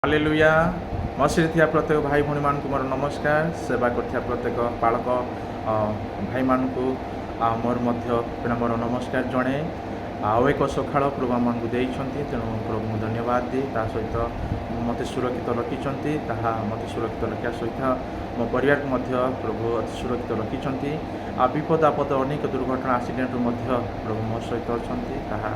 Hallelujah मसीह थिया प्रत्येक भाई भौणी मान मोर नमस्कार सेवा करथिया प्रत्येक पालक भाई मान को मोर मध्य मोर नमस्कार जणे आउ एक सकाळ प्रभु आमको देइछंती तेणु प्रभु धन्यवाद दी ता सहित मते सुरक्षित रखिछंती ताहा मते सुरक्षित रखिया सहित मो परिवार को मध्य प्रभु अति सुरक्षित रखिछंती आ विपद आपद अनेक दुर्घटना एक्सीडेंट मध्य प्रभु मोर सहित अछंती ताहा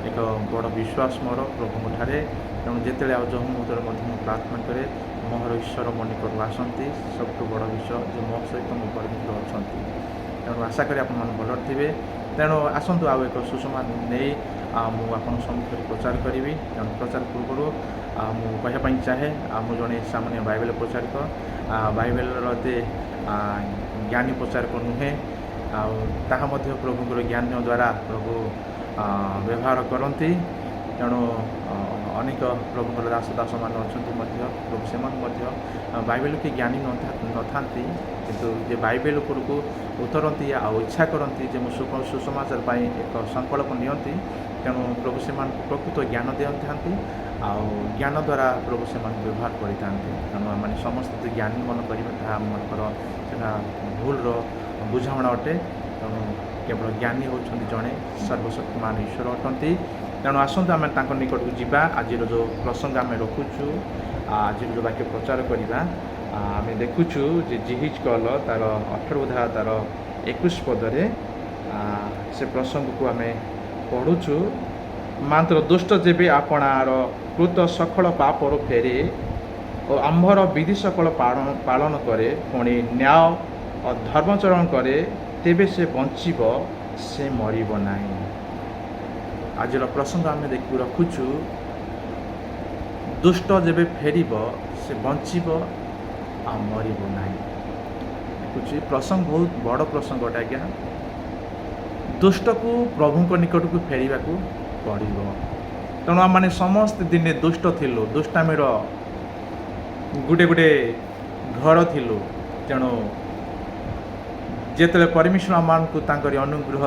एक बड़ विश्वास मोर प्रभु ठारे तेणु जिते आज मुहूर्त मध्य प्रार्थना करे मोहर ईश्वर मो निकट आसती सबठू बड़ विषय जो मो सहित मो परमेश्वर अच्छा तेणु आशा करी आप भल थे तेणु आसतु आउ एक सुषमाद नहीं मुझे सम्मुखें प्रचार करी तेणु प्रचार पूर्व मुझे चाहे मुझे जड़े सामान्य बाइबल प्रचारक बाइबल एते ज्ञानी प्रचारक नुहे आहा प्रभुଙ୍କର ज्ञान द्वारा प्रभु व्यवहार करती तेणु अनेक प्रभुଙ୍କର दास दास मान अच्छा प्रभु से बाइबल के ज्ञानी न था किंतु जे बाइबल उपरको उतरती इच्छा करती जे सुसमाचार पर एक संकल्प नियंती तेणु प्रभु से प्रकृत ज्ञान दे ज्ञान द्वारा प्रभु से व्यवहार करते तेणु मैंने समस्त ज्ञानी मन करा भूल बुझाणा अटे तेणु केवल ज्ञानी होती जड़े सर्वशक्तिमान ईश्वर अटंती तेणु आसतु आम निकट को जीवा आज जो प्रसंग आम रखुचु आज जो वाक्य प्रचार करवा आम देखुचु जे जिहिज कल तार 18 अध्याय तार 21 पदरे से प्रसंग को आम पढ़ुचु मात्र दुष्ट जेबे आपणार कृत सकल पापर फेरे और आम्भर विधि सकल पालन करे पुणी न्याय और धर्मचरण करे तेबे से बंचिब से मरिब नाही। आज प्रसंग आम देख रखुचु दुष्ट जेबे फेरिब से बंचिब आ मरिब नाही। देखुची प्रसंग बहुत बड़ प्रसंग अटे आज्ञा दुष्ट को प्रभु निकट को फेरिबा को पड़िबो तेणु आम मैंने समस्त दिने दुष्ट थिलु दुष्टामीर गुटे गुटे घर थिलु तेणु जिते परमेश्वर आम को अनुग्रह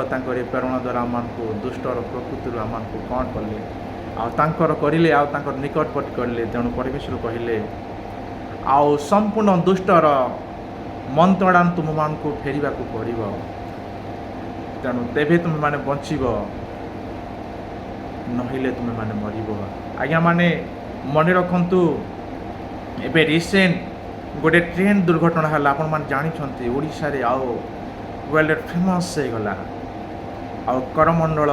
प्रेरणा द्वारा आम को दुष्टर प्रकृति आम को कौन कले आर करें आर निकटवर्ती करें तेणु परमेश्वर कहले आउ संपूर्ण दुष्टर मंत्रणा तुम मान को फेरिबा को पड़िबो तेणु तेबे तुम माने बंचिब नहिले तुम माने मरिबो। आज्ञा माने मन रखंतु एबे रिसेंट गोटे ट्रेन दुर्घटना है आपण मान जानी ओडिशा रे आओ वर्ल्ड फेमस से गला आउ करमंडल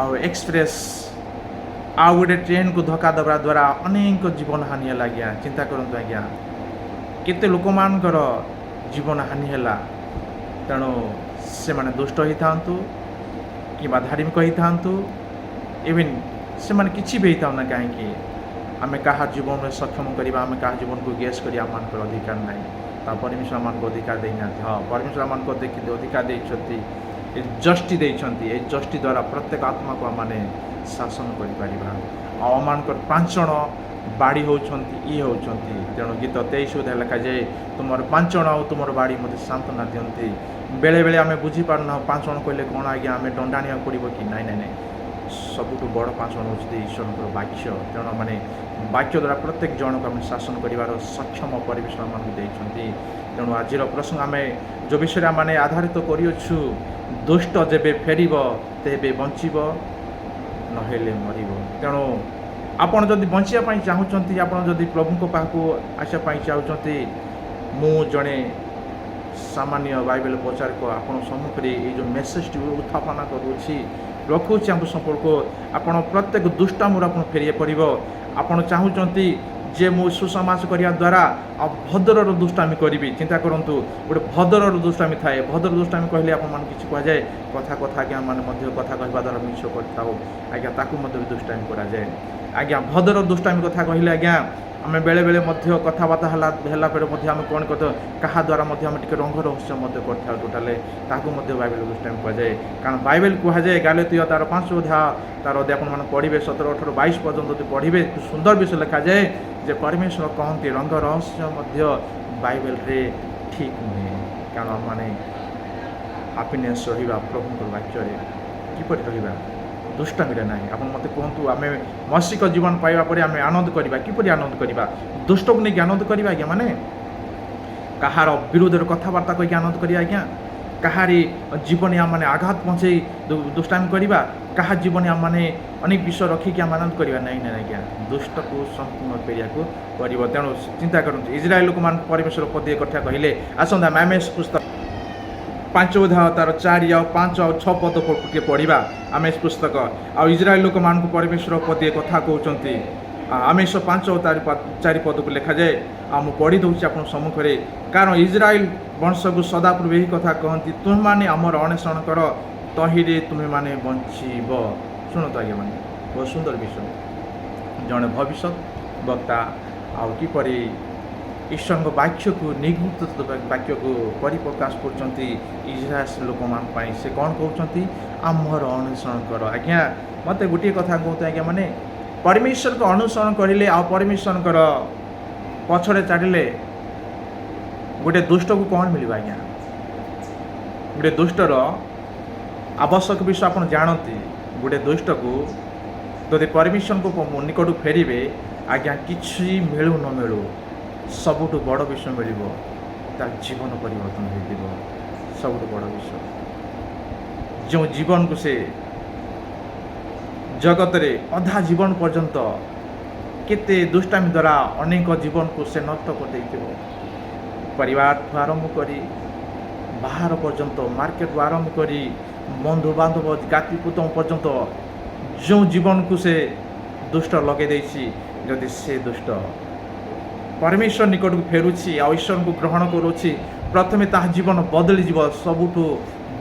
आउ एक्सप्रेस आउ गोटे ट्रेन को धक्का दबा द्वारा अनेक जीवन हानि है आज्ञा चिंता करंतु आज्ञा केते लोक मानकर जीवन हानि है तेणु से माने दुष्ट ही थांतु कि धार्मिक ही थांतु इवन से माने किछि भी था ना कहीं आम क्या जीवन में सक्षम करवा आम क्या जीवन को गेस कर आम अधिकार ना ता परमेश्वर आम अधिकार देना हाँ परमेश्वर आम देखते अधिकार देती जस्टी देती जस्टी द्वारा प्रत्येक आत्मा को आम शासन कर आम 5 जन बाड़ी होती ये होती तेणु गीत 23 लिखा जाए तुम 5 जन आ तुम बाड़ी मत सांत्वना दिखती बेले बेले आम बुझीपारना 5 जन कहले कौन आज्ञा आम दंडाणिया पड़ो कि नाई नाई नाई सबुठ बड़ 5 जन होती ईश्वर वाक्य तेणु मैंने वाक्य द्वारा प्रत्येक जन को आम शासन कर सक्षम परमेश्वर मान देती तेणु आज प्रसंग आम जो विषय आम आधारित करूँ दुष्ट जेबे फेरिब तेबे बंचिब नहेले मरिब तेणु आपण जदि बंचिया चाहूँगी आपण जदि प्रभु पाखु आसापी चाहूँगी मु जड़े सामान्य बाइबल प्रचारक आपण सम्मुखें ये जो मेसेज टी उत्थापना करुँची रखुच्छी आम संपर्क आपण प्रत्येक दुष्टामूर आप फेरी पड़ो आपण चाहूँगी जे मु सुसमाज करने द्वारा भद्र दुष्टामी करी चिंता करूँ गोटे भद्र दुष्टामी थाए भद्र दुष्टामी कहले आप कहुए कथा कथा आज्ञा मैंने कथा कहवा द्वारा मिछ कर आज्ञा ताकू दुष्टामी कराए आज्ञा भद्र दुष्टामी कथा कहले आज्ञा आम बेले बेले कथबार्ता है आम कौन कर क्या द्वारा आम टे रंग रहस्य कर टोटाले बाइबल दुष्टामी कहुए कारण बाइबल कहुए गालातिया तार 5 अध्याय तार आप पढ़े 17, 18, 22 पर्यटन पढ़े सुंदर विषय लिखा जाए जे परमेश्वर कहते रंग रहस्य बाइबल रे ठीक नुहे कारण माने हैप्पीनेस रहा प्रभु वाक्य किपर रहा ଦୁଷ୍ଟାମିରେ ନାହିଁ। ଆପଣ ମୋତେ କୁହନ୍ତୁ, ଆମେ ମସିକ ଜୀବନ ପାଇବା ପରେ ଆମେ ଆନନ୍ଦ କରିବା, କିପରି ଆନନ୍ଦ କରିବା? ଦୁଷ୍ଟକୁ ନେଇକି ଆନନ୍ଦ କରିବା ଆଜ୍ଞା? ମାନେ କାହାର ବିରୋଧରେ କଥାବାର୍ତ୍ତା କହିକି ଆନନ୍ଦ କରିବା ଆଜ୍ଞା? କାହାରି ଜୀବନେ ଆମମାନେ ଆଘାତ ପହଞ୍ଚେଇ ଦୁଷ୍ଟାମି କରିବା? କାହା ଜୀବନେ ଆମମାନେ ଅନେକ ବିଷୟ ରଖିକି ଆମେ ଆନନ୍ଦ କରିବା? ନାଇଁ ନାଇଁ ଆଜ୍ଞା, ଦୁଷ୍ଟକୁ ସମ୍ପୂର୍ଣ୍ଣ କରିବାକୁ ପଡ଼ିବ। ତେଣୁ ଚିନ୍ତା କରନ୍ତୁ, ଇସ୍ରାଏଲ ଲୋକମାନଙ୍କୁ ପରମେଶ୍ୱର ପଦିଏ କଥା କହିଲେ। ଆସନ୍ତୁ ଆମେ ଆମେସ ପୁସ୍ତକ 5 ଅଧ୍ୟାୟ ତାର 4 ଆଉ 5 ଆଉ 6 ପଦ ଟିକେ ପଢ଼ିବା। ଆମେସ ପୁସ୍ତକ ଆଉ ଇସ୍ରାଏଲ ଲୋକମାନଙ୍କୁ ପରମେଶ୍ୱର ପଦିଏ କଥା କହୁଛନ୍ତି। ଆମେସ 5 ଆଉ 4 ପଦକୁ ଲେଖାଯାଏ। ଆଉ ମୁଁ ପଢ଼ି ଦେଉଛି ଆପଣଙ୍କ ସମ୍ମୁଖରେ। କାରଣ ଇସ୍ରାଏଲ ବଂଶକୁ ସଦାପୂର୍ବେ ଏହି କଥା କହନ୍ତି, ତୁମେମାନେ ଆମର ଅନ୍ୱେଷଣ କର, ତହିଁରେ ତୁମେମାନେ ବଞ୍ଚିବ। ଶୁଣନ୍ତୁ ଆଜ୍ଞା, ମାନେ ବହୁତ ସୁନ୍ଦର ବିଷୟ। ଜଣେ ଭବିଷ୍ୟତ ବକ୍ତା ଆଉ କିପରି ଈଶ୍ୱରଙ୍କ ବାକ୍ୟକୁ, ନିଗୃତ ବାକ୍ୟକୁ ପରିପ୍ରକାଶ କରୁଛନ୍ତି ଇସ୍ରାଏଲ ଲୋକମାନଙ୍କ ପାଇଁ। ସେ କ'ଣ କହୁଛନ୍ତି? ଆମର ଅନୁସରଣ କର। ଆଜ୍ଞା ମୋତେ ଗୋଟିଏ କଥା କହୁଛି ଆଜ୍ଞା, ମାନେ ପରମେଶ୍ୱରକୁ ଅନୁସରଣ କରିଲେ ଆଉ ପରମେଶ୍ୱରଙ୍କର ପଛରେ ଚାଲିଲେ ଗୋଟେ ଦୁଷ୍ଟକୁ କ'ଣ ମିଳିବ ଆଜ୍ଞା? ଗୋଟେ ଦୁଷ୍ଟର ଆବଶ୍ୟକ ବିଷୟ ଆପଣ ଜାଣନ୍ତି। ଗୋଟେ ଦୁଷ୍ଟକୁ ଯଦି ପରମେଶ୍ୱରଙ୍କ ନିକଟକୁ ଫେରିବେ ଆଜ୍ଞା, କିଛି ମିଳୁ ନ ମିଳୁ ସବୁଠୁ ବଡ଼ ବିଷୟ ମିଳିବ, ତା ଜୀବନ ପରିବର୍ତ୍ତନ ହୋଇଯିବ। ସବୁଠୁ ବଡ଼ ବିଷୟ, ଯେଉଁ ଜୀବନକୁ ସେ ଜଗତରେ ଅଧା ଜୀବନ ପର୍ଯ୍ୟନ୍ତ କେତେ ଦୁଷ୍ଟାମି ଦ୍ୱାରା ଅନେକ ଜୀବନକୁ ସେ ନଷ୍ଟ କରିଦେଇଥିବ। ପରିବାରଠୁ ଆରମ୍ଭ କରି ବାହାର ପର୍ଯ୍ୟନ୍ତ, ମାର୍କେଟରୁ ଆରମ୍ଭ କରି ବନ୍ଧୁବାନ୍ଧବ ଜାତି କୁଟୁମ୍ବ ପର୍ଯ୍ୟନ୍ତ ଯେଉଁ ଜୀବନକୁ ସେ ଦୁଷ୍ଟ ଲଗାଇ ଦେଇଛି, ଯଦି ସେ ଦୁଷ୍ଟ ପରମେଶ୍ୱର ନିକଟକୁ ଫେରୁଛି ଆଉ ଈଶ୍ୱରଙ୍କୁ ଗ୍ରହଣ କରୁଛି, ପ୍ରଥମେ ତାହା ଜୀବନ ବଦଳିଯିବ। ସବୁଠୁ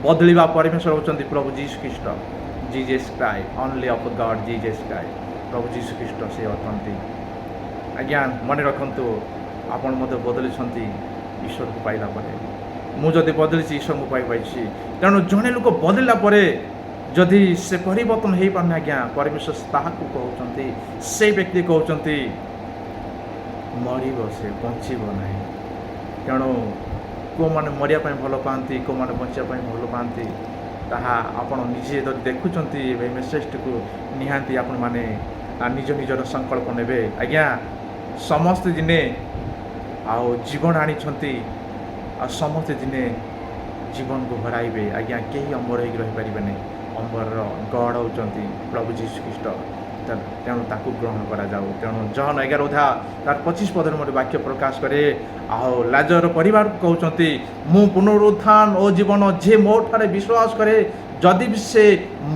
ବଦଳିବା ପରମେଶ୍ୱର ହେଉଛନ୍ତି ପ୍ରଭୁ ଯୀଶୁ ଖ୍ରୀଷ୍ଟ। Jesus Christ, only of God Jesus Christ. ପ୍ରଭୁ ଯୀଶୁ ଖ୍ରୀଷ୍ଟ ସେ ଅଟନ୍ତି। ଆଜ୍ଞା ମନେ ରଖନ୍ତୁ, ଆପଣ ମଧ୍ୟ ବଦଳିଛନ୍ତି ଈଶ୍ୱରକୁ ପାଇଲା ପରେ। ମୁଁ ଯଦି ବଦଳିଛି, ଈଶ୍ୱରଙ୍କୁ ପାଇଛି। ତେଣୁ ଜଣେ ଲୋକ ବଦଳିଲା ପରେ ଯଦି ସେ ପରିବର୍ତ୍ତନ ହେଇପାରୁନି ଆଜ୍ଞା, ପରମେଶ୍ୱର ତାହାକୁ କହୁଛନ୍ତି, ସେ ବ୍ୟକ୍ତି କହୁଛନ୍ତି ମରିବ, ସେ ବଞ୍ଚିବ ନାହିଁ। ତେଣୁ କେଉଁମାନେ ମରିବା ପାଇଁ ଭଲ ପାଆନ୍ତି, କେଉଁମାନେ ବଞ୍ଚିବା ପାଇଁ ଭଲ ପାଆନ୍ତି, ତାହା ଆପଣ ନିଜେ ଯଦି ଦେଖୁଛନ୍ତି ଏ ମେସେଜଟିକୁ, ନିହାତି ଆପଣମାନେ ନିଜ ନିଜର ସଂକଳ୍ପ ନେବେ। ଆଜ୍ଞା ସମସ୍ତେ ଦିନେ ଆଉ ଜୀବନ ଆଣିଛନ୍ତି, ଆଉ ସମସ୍ତେ ଦିନେ ଜୀବନକୁ ହରାଇବେ। ଆଜ୍ଞା କେହି ଅମର ହେଇକି ରହିପାରିବେନି। ଅମରର ଗଡ଼ ହେଉଛନ୍ତି ପ୍ରଭୁ ଯୀଶୁ ଖ୍ରୀଷ୍ଟ। ତେଣୁ ତାକୁ ଗ୍ରହଣ କରାଯାଉ। ତେଣୁ ଜହନ 11 ଅଧ୍ୟାୟ ତାର 25 ପଦରେ ମୋର ବାକ୍ୟ ପ୍ରକାଶ କରେ। ଆଉ ଲାଜର ପରିବାରକୁ କହୁଛନ୍ତି, ମୁଁ ପୁନରୁତ୍ଥାନ ଓ ଜୀବନ, ଯେ ମୋ ଠାରେ ବିଶ୍ୱାସ କରେ ଯଦି ବି ସେ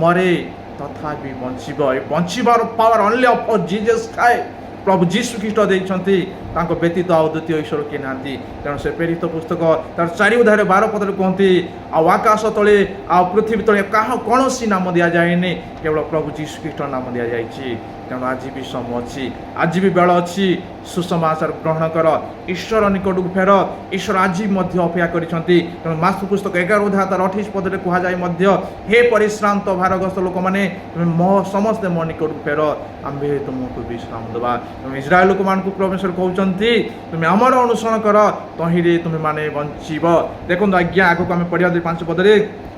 ମରେ ତଥାପି ବଞ୍ଚିବ। ଏ ବଞ୍ଚିବାର ପାୱାର ଓନ୍ଲି ଅଫ୍ ଜିଜସ୍ କ୍ରାଇଷ୍ଟ। ପ୍ରଭୁ ଯୀଶୁ ଖ୍ରୀଷ୍ଟ ଦେଇଛନ୍ତି, ତାଙ୍କ ବ୍ୟତୀତ ଆଉ ଦ୍ୱିତୀୟ ଈଶ୍ୱର କିଏ ନାହାନ୍ତି। ତେଣୁ ସେ ପ୍ରେରିତ ପୁସ୍ତକ ତାର 4 ଅଧ୍ୟାୟରେ 12 ପଦରେ କୁହନ୍ତି, ଆଉ ଆକାଶ ତଳେ ଆଉ ପୃଥିବୀ ତଳେ କାହା କୌଣସି ନାମ ଦିଆଯାଇନି, କେବଳ ପ୍ରଭୁ ଯୀଶୁ ଖ୍ରୀଷ୍ଟ ନାମ ଦିଆଯାଇଛି। ତେଣୁ ଆଜି ବି ସମୟ ଅଛି, ଆଜି ବି ବେଳ ଅଛି। ସୁସମାଚାର ଗ୍ରହଣ କର, ଈଶ୍ୱର ନିକଟକୁ ଫେର। ଈଶ୍ୱର ଆଜି ମଧ୍ୟ ଅପେକ୍ଷା କରିଛନ୍ତି। ତେଣୁ ମାର୍କ ପୁସ୍ତକ 11 ଅଧ୍ୟାୟ ତାର 28 ପଦରେ କୁହାଯାଏ ମଧ୍ୟ, ହେ ପରିଶ୍ରାନ୍ତ ଭାରଗ୍ରସ୍ତ ଲୋକମାନେ, ତୁମେ ସମସ୍ତେ ମୋ ନିକଟକୁ ଫେର, ଆମ୍ଭେ ତୁମକୁ ବିଶ୍ରାମ ଦେବା। ତେଣୁ ଇସ୍ରାଏଲ ଲୋକମାନଙ୍କୁ ପରମେଶ୍ୱର କହୁଛନ୍ତି, ତୁମେ ଆମର ଅନୁସରଣ କର, ତହିଁରେ ତୁମେମାନେ ବଞ୍ଚିବ। ଦେଖନ୍ତୁ ଆଜ୍ଞା, ଆଗକୁ ଆମେ ପଢ଼ିବା 5 ପଦରେ,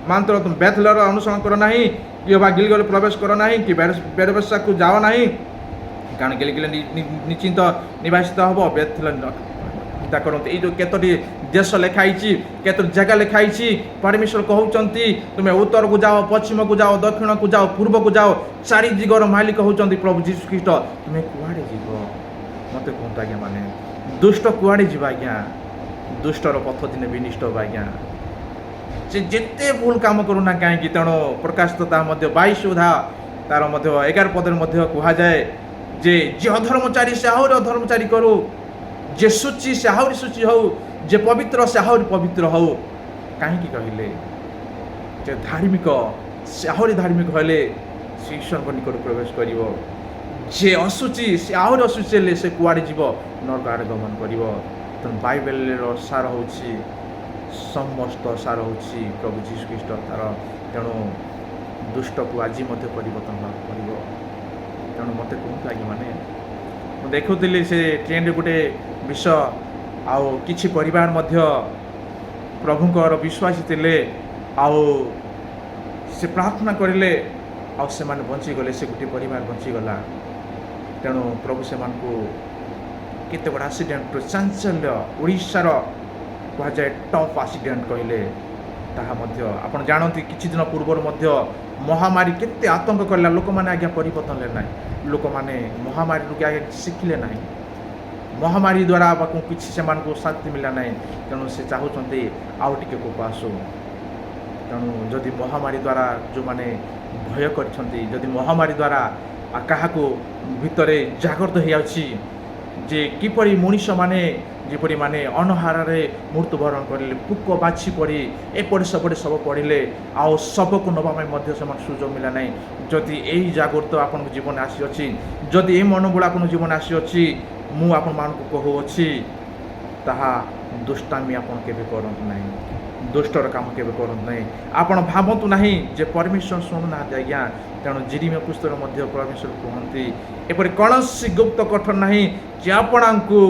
ମାତ୍ର ତୁମେ ବେଥେଲର ଅନୁସରଣ କର ନାହିଁ, କି ବା ଗିଲଗଲ ପ୍ରବେଶ କର ନାହିଁ, କି ବେରବେସାକୁ ଯାଅ ନାହିଁ, କାରଣ ଗିଲଗିଲ ନିଶ୍ଚିନ୍ତ ନିବାସିତ ହେବ। ବେଥେଲ ଚିନ୍ତା କରନ୍ତୁ, ଏଇ ଯେଉଁ କେତୋଟି ଦେଶ ଲେଖା ହେଇଛି, କେତୋଟି ଜାଗା ଲେଖା ହେଇଛି, ପରମେଶ୍ୱର କହୁଛନ୍ତି ତୁମେ ଉତ୍ତରକୁ ଯାଅ, ପଶ୍ଚିମକୁ ଯାଅ, ଦକ୍ଷିଣକୁ ଯାଅ, ପୂର୍ବକୁ ଯାଅ। 4 ଦିଗର ମାଲିକ ହେଉଛନ୍ତି ପ୍ରଭୁ ଯୀଶୁ ଖ୍ରୀଷ୍ଟ। ତୁମେ କୁଆଡ଼େ ଯିବ ମୋତେ କୁହନ୍ତୁ ଆଜ୍ଞା? ମାନେ ଦୁଷ୍ଟ କୁଆଡ଼େ ଯିବ ଆଜ୍ଞା? ଦୁଷ୍ଟର ପଥ ଦିନେ ବିନିଷ୍ଟ ହେବ ଆଜ୍ଞା, ସେ ଯେତେ ଭୁଲ କାମ କରୁନା କାହିଁକି। ତେଣୁ ପ୍ରକାଶିତ ତାହା ମଧ୍ୟ 22 ଅଧ୍ୟାୟ ତାର ମଧ୍ୟ 11 ପଦରେ ମଧ୍ୟ କୁହାଯାଏ ଯେ, ଯେ ଅଧର୍ମଚାରୀ ସେ ଆହୁରି ଅଧର୍ମଚାରୀ କରୁ, ଯେ ସୂଚି ସେ ଆହୁରି ସୂଚି ହଉ, ଯେ ପବିତ୍ର ସେ ଆହୁରି ପବିତ୍ର ହଉ। କାହିଁକି କହିଲେ, ଯେ ଧାର୍ମିକ ସେ ଆହୁରି ଧାର୍ମିକ ହେଲେ ସେ ଈଶ୍ୱରଙ୍କ ନିକଟକୁ ପ୍ରବେଶ କରିବ। ଯେ ଅଶୁଚି ସେ ଆହୁରି ଅଶୁଚି ହେଲେ ସେ କୁଆଡ଼େ ଯିବ? ନରକ ଆଡ଼େ ଗମନ କରିବ। ତେଣୁ ବାଇବେଲର ସାର ହେଉଛି, ସମସ୍ତ ସାର ହେଉଛି ପ୍ରଭୁ ଯୀଶୁ ଖ୍ରୀଷ୍ଟ ତାର। ତେଣୁ ଦୁଷ୍ଟକୁ ଆଜି ମଧ୍ୟ ପରିବର୍ତ୍ତନ ହେବାକୁ ପଡ଼ିବ। ତେଣୁ ମୋତେ କୁହନ୍ତୁ ଆଜ୍ଞା, ମାନେ ମୁଁ ଦେଖୁଥିଲି ସେ ଟ୍ରେନରେ ଗୋଟେ ବିଷୟ, ଆଉ କିଛି ପରିବାର ମଧ୍ୟ ପ୍ରଭୁଙ୍କର ବିଶ୍ୱାସୀ ଥିଲେ, ଆଉ ସେ ପ୍ରାର୍ଥନା କରିଲେ ଆଉ ସେମାନେ ବଞ୍ଚିଗଲେ, ସେ ଗୋଟିଏ ପରିବାର ବଞ୍ଚିଗଲା। ତେଣୁ ପ୍ରଭୁ ସେମାନଙ୍କୁ କେତେ ବଡ଼ ଆକ୍ସିଡେଣ୍ଟରୁ ଚାଞ୍ଚଲ୍ୟ, ଓଡ଼ିଶାର କୁହାଯାଏ ଟପ୍ ଆକ୍ସିଡେଣ୍ଟ କହିଲେ ତାହା ମଧ୍ୟ ଆପଣ ଜାଣନ୍ତି। କିଛି ଦିନ ପୂର୍ବରୁ ମଧ୍ୟ ମହାମାରୀ କେତେ ଆତଙ୍କ କଲା, ଲୋକମାନେ ଆଜ୍ଞା ପରିବର୍ତ୍ତନ ହେଲେ ନାହିଁ, ଲୋକମାନେ ମହାମାରୀରୁ ଆଜ୍ଞା ଶିଖିଲେ ନାହିଁ, ମହାମାରୀ ଦ୍ୱାରା କିଛି ସେମାନଙ୍କୁ ଶାନ୍ତି ମିଳିଲା ନାହିଁ। ତେଣୁ ସେ ଚାହୁଁଛନ୍ତି ଆଉ ଟିକେ କୋପ ଆସୁ। ତେଣୁ ଯଦି ମହାମାରୀ ଦ୍ୱାରା ଯେଉଁମାନେ ଭୟ କରିଛନ୍ତି, ଯଦି ମହାମାରୀ ଦ୍ୱାରା କାହାକୁ ଭିତରେ ଜାଗ୍ରତ ହେଇଯାଉଛି ଯେ କିପରି ମଣିଷମାନେ ଯେପରି ମାନେ ଅନହାରରେ ମୃତ୍ୟୁବରଣ କରିଲେ, ପୋକ ବାଛି ପଡ଼ି ଏପଟେ ସେପଟେ ଶବ ପଡ଼ିଲେ, ଆଉ ଶବକୁ ନେବା ପାଇଁ ମଧ୍ୟ ସେମାନେ ସୁଯୋଗ ମିଳିଲା ନାହିଁ। ଯଦି ଏଇ ଜାଗ୍ରତ ଆପଣଙ୍କ ଜୀବନରେ ଆସିଅଛି, ଯଦି ଏ ମନୋବଳ ଆପଣଙ୍କ ଜୀବନରେ ଆସିଅଛି, ମୁଁ ଆପଣମାନଙ୍କୁ କହୁଅଛି ତାହା ଦୁଷ୍ଟାମି ଆପଣ କେବେ କରନ୍ତୁ ନାହିଁ, ଦୁଷ୍ଟର କାମ କେବେ କରନ୍ତୁ ନାହିଁ। ଆପଣ ଭାବନ୍ତୁ ନାହିଁ ଯେ ପରମେଶ୍ୱର ଶୁଣୁନାହାନ୍ତି ଆଜ୍ଞା। ତେଣୁ ଜିରିମିୟା ପୁସ୍ତକରେ ମଧ୍ୟ ପରମେଶ୍ୱର କୁହନ୍ତି ଏପରି କୌଣସି ଗୁପ୍ତ କଠ ନାହିଁ ଯେ ଆପଣଙ୍କୁ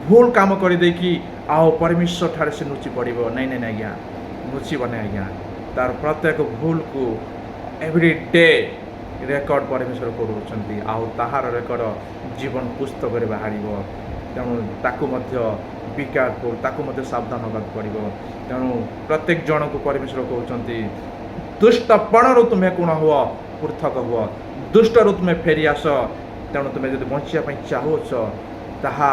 ଭୁଲ କାମ କରିଦେଇକି ଆଉ ପରମେଶ୍ୱର ଠାରେ ସେ ଲୁଚି ପଡ଼ିବ। ନାଇଁ ନାଇଁ ଆଜ୍ଞା, ଲୁଚିବ ନାହିଁ ଆଜ୍ଞା। ତାର ପ୍ରତ୍ୟେକ ଭୁଲକୁ ଏଭ୍ରି ଡେ ରେକର୍ଡ଼ ପରମେଶ୍ୱର କରୁଅଛନ୍ତି, ଆଉ ତାହାର ରେକର୍ଡ଼ ଜୀବନ ପୁସ୍ତକରେ ବାହାରିବ। ତେଣୁ ତାକୁ ମଧ୍ୟ ତାକୁ ମଧ୍ୟ ସାବଧାନ ହେବାକୁ ପଡ଼ିବ। ତେଣୁ ପ୍ରତ୍ୟେକ ଜଣକୁ ପରମେଶ୍ୱର କହୁଛନ୍ତି ଦୁଷ୍ଟପଣରୁ ତୁମେ କୋଣ ହୁଅ, ପୃଥକ ହୁଅ, ଦୁଷ୍ଟରୁ ତୁମେ ଫେରି ଆସ। ତେଣୁ ତୁମେ ଯଦି ବଞ୍ଚିବା ପାଇଁ ଚାହୁଁଛ, ତାହା